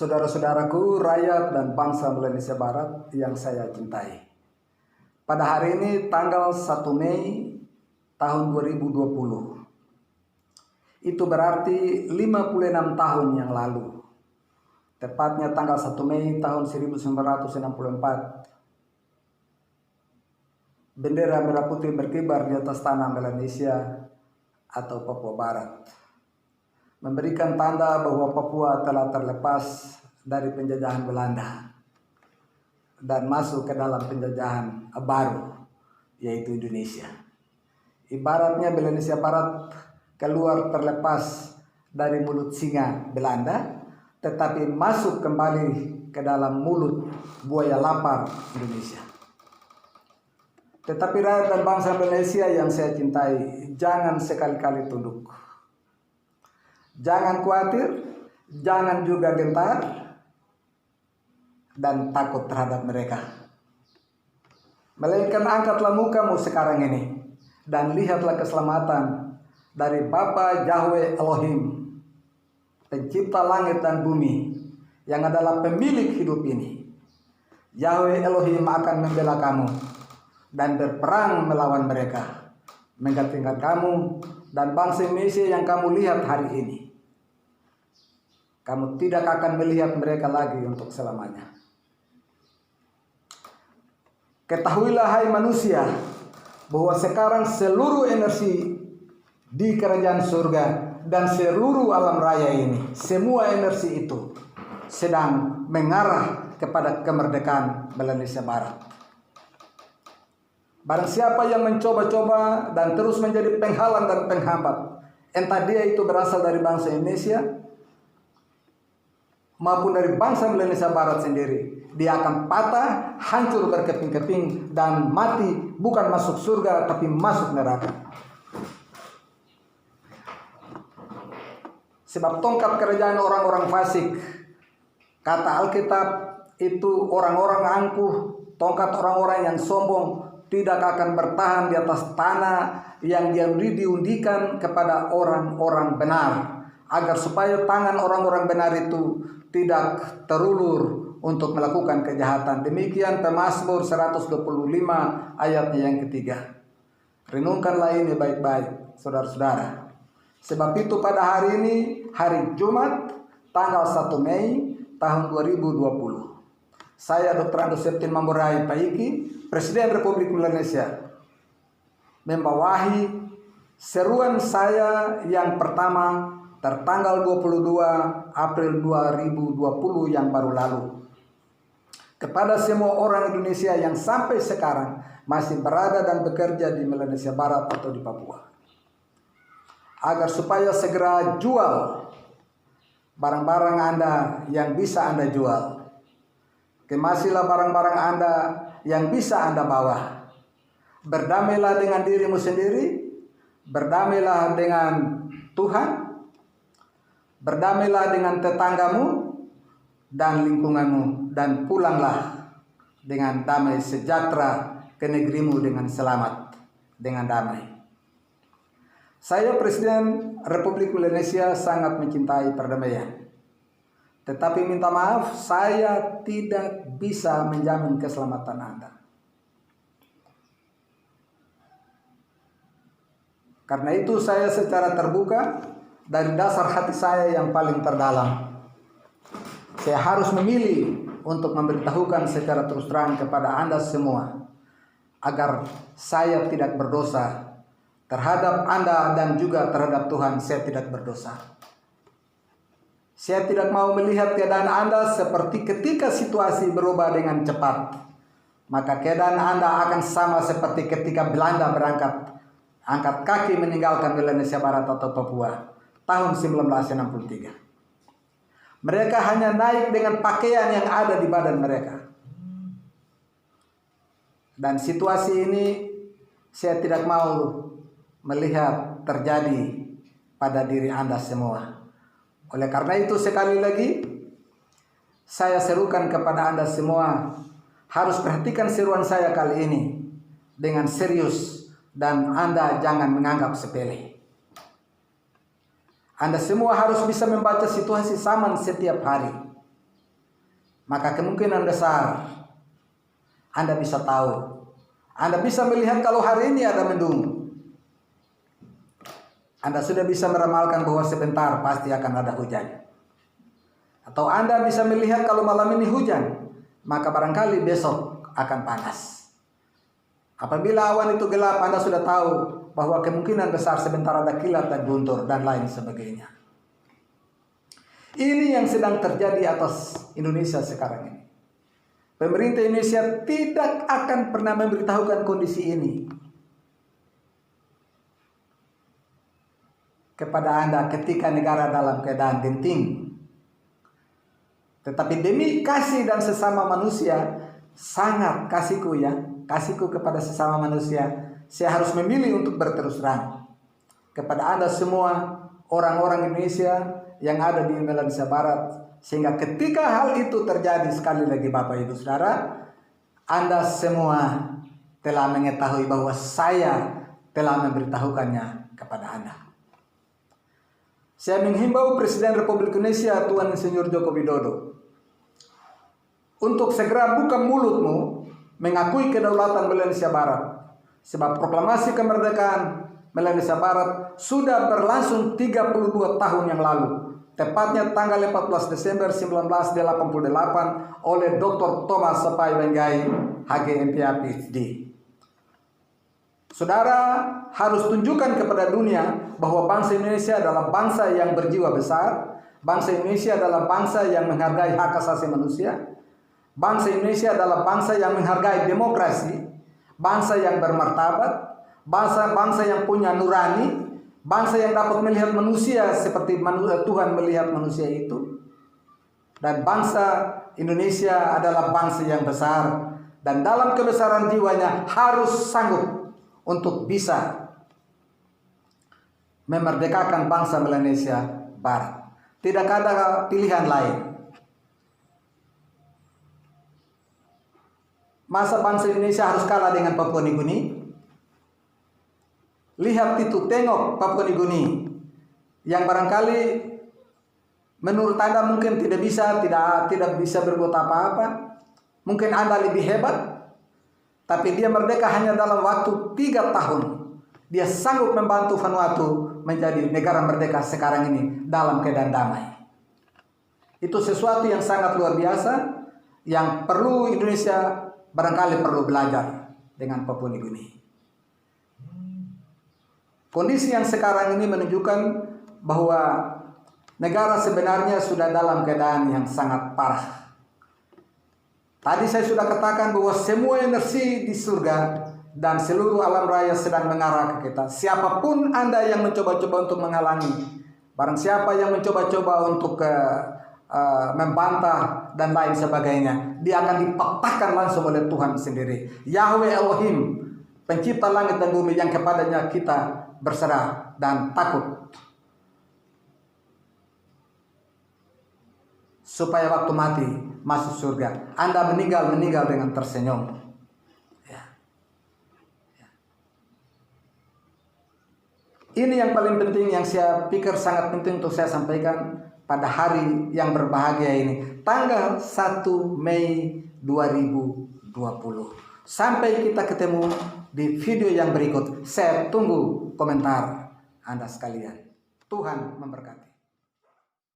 Saudara-saudaraku, rakyat dan bangsa Indonesia Barat yang saya cintai. Pada hari ini tanggal 1 Mei tahun 2020. Itu berarti 56 tahun yang lalu. Tepatnya tanggal 1 Mei tahun 1964. Bendera merah putih berkibar di atas tanah Melanesia atau Papua Barat, memberikan tanda bahwa Papua telah terlepas dari penjajahan Belanda dan masuk ke dalam penjajahan baru, yaitu Indonesia. Ibaratnya Indonesia Barat keluar terlepas dari mulut singa Belanda, tetapi masuk kembali ke dalam mulut buaya lapar Indonesia. Tetapi rakyat dan bangsa Indonesia yang saya cintai, jangan sekali-kali tunduk. Jangan khawatir, jangan juga gentar, dan takut terhadap mereka. Melainkan angkatlah mukamu sekarang ini, dan lihatlah keselamatan dari Bapa Yahweh Elohim, pencipta langit dan bumi, yang adalah pemilik hidup ini. Yahweh Elohim akan membela kamu dan berperang melawan mereka, menggantikan kamu dan bangsa Indonesia yang kamu lihat hari ini. Kamu tidak akan melihat mereka lagi untuk selamanya. Ketahuilah hai manusia, bahwa sekarang seluruh energi di kerajaan surga dan seluruh alam raya ini, semua energi itu sedang mengarah kepada kemerdekaan Indonesia Barat. Barang siapa yang mencoba-coba dan terus menjadi penghalang dan penghambat, entah dia itu berasal dari bangsa Indonesia maupun dari bangsa Indonesia Barat sendiri, dia akan patah, hancur berkeping-keping dan mati, bukan masuk surga tapi masuk neraka. Sebab tongkat kerajaan orang-orang fasik, kata Alkitab, itu orang-orang angkuh, tongkat orang-orang yang sombong, tidak akan bertahan di atas tanah yang diundikan kepada orang-orang benar, agar supaya tangan orang-orang benar itu tidak terulur untuk melakukan kejahatan. Demikian Pemazmur 125 ayatnya yang ketiga. Renungkanlah ini baik-baik, saudara-saudara. Sebab itu pada hari ini, hari Jumat, tanggal 1 Mei tahun 2020. Saya Dr. Andos Septin Mamborai Paiki, Presiden Republik Indonesia, membawahi seruan saya yang pertama tertanggal 22 April 2020 yang baru lalu, kepada semua orang Indonesia yang sampai sekarang masih berada dan bekerja di Indonesia Barat atau di Papua, agar supaya segera jual barang-barang Anda yang bisa Anda jual. Kemasilah barang-barang Anda yang bisa Anda bawa. Berdamailah dengan dirimu sendiri, berdamailah dengan Tuhan, berdamailah dengan tetanggamu dan lingkunganmu, dan pulanglah dengan damai sejahtera ke negerimu dengan selamat, dengan damai. Saya Presiden Republik Indonesia sangat mencintai perdamaian. Tetapi minta maaf, saya tidak bisa menjamin keselamatan Anda. Karena itu saya secara terbuka dari dasar hati saya yang paling terdalam, saya harus memilih untuk memberitahukan secara terus terang kepada Anda semua, agar saya tidak berdosa terhadap Anda dan juga terhadap Tuhan. Saya tidak berdosa. Saya tidak mau melihat keadaan Anda seperti ketika situasi berubah dengan cepat. Maka keadaan Anda akan sama seperti ketika Belanda berangkat, angkat kaki meninggalkan Indonesia Barat atau Papua tahun 1963. Mereka hanya naik dengan pakaian yang ada di badan mereka. Dan situasi ini saya tidak mau melihat terjadi pada diri Anda semua. Oleh karena itu sekali lagi saya serukan kepada Anda semua, harus perhatikan seruan saya kali ini dengan serius, dan Anda jangan menganggap sepele. Anda semua harus bisa membaca situasi zaman setiap hari. maka kemungkinan besar Anda bisa tahu, Anda bisa melihat kalau hari ini ada mendung. Anda sudah bisa meramalkan bahwa sebentar pasti akan ada hujan. Atau Anda bisa melihat kalau malam ini hujan, maka barangkali besok akan panas. Apabila awan itu gelap, Anda sudah tahu bahwa kemungkinan besar sebentar ada kilat dan guntur dan lain sebagainya. Ini yang sedang terjadi atas Indonesia sekarang ini. Pemerintah Indonesia tidak akan pernah memberitahukan kondisi ini kepada Anda ketika negara dalam keadaan genting. Tetapi demi kasih dan sesama manusia, sangat kasihku kepada sesama manusia, saya harus memilih untuk berterus terang kepada Anda semua orang-orang Indonesia yang ada di Indonesia Barat, sehingga ketika hal itu terjadi, sekali lagi Bapak Ibu Saudara, Anda semua telah mengetahui bahwa saya telah memberitahukannya kepada Anda. Saya menghimbau Presiden Republik Indonesia Tuan Insinyur Joko Widodo untuk segera buka mulutmu mengakui kedaulatan Indonesia Barat. Sebab proklamasi kemerdekaan Indonesia Barat sudah berlangsung 32 tahun yang lalu. Tepatnya tanggal 14 Desember 1988 oleh Dr. Thomas Sapai Benggai, HGMPA PhD. Saudara harus tunjukkan kepada dunia bahwa bangsa Indonesia adalah bangsa yang berjiwa besar, bangsa Indonesia adalah bangsa yang menghargai hak asasi manusia, bangsa Indonesia adalah bangsa yang menghargai demokrasi, bangsa yang bermartabat, bangsa yang punya nurani, bangsa yang dapat melihat manusia seperti Tuhan melihat manusia itu. Dan bangsa Indonesia adalah bangsa yang besar, dan dalam kebesaran jiwanya harus sanggup untuk bisa memerdekakan bangsa Indonesia Barat. Tidak ada pilihan lain. Masa bangsa Indonesia harus kalah dengan Papua Nugini? Lihat itu, tengok Papua Nugini yang barangkali menurut Anda mungkin tidak bisa berbuat apa-apa. Mungkin Anda lebih hebat, tapi dia merdeka hanya dalam waktu 3 tahun. Dia sanggup membantu Vanuatu menjadi negara merdeka sekarang ini dalam keadaan damai. Itu sesuatu yang sangat luar biasa, yang perlu Indonesia barangkali perlu belajar dengan Papua Nugini. Kondisi yang sekarang ini menunjukkan bahwa negara sebenarnya sudah dalam keadaan yang sangat parah. Tadi saya sudah katakan bahwa semua energi di surga dan seluruh alam raya sedang mengarah ke kita. Siapapun Anda yang mencoba-coba untuk menghalangi, barang siapa yang mencoba-coba untuk membantah dan lain sebagainya, dia akan dipatahkan langsung oleh Tuhan sendiri. Yahweh Elohim, pencipta langit dan bumi, yang kepadanya kita berserah dan takut, supaya waktu mati masuk surga Anda meninggal dengan tersenyum. Ya. Ya. Ini yang paling penting, yang saya pikir sangat penting untuk saya sampaikan pada hari yang berbahagia ini, tanggal 1 Mei 2020. Sampai kita ketemu di video yang berikut. Saya tunggu komentar Anda sekalian. Tuhan memberkati.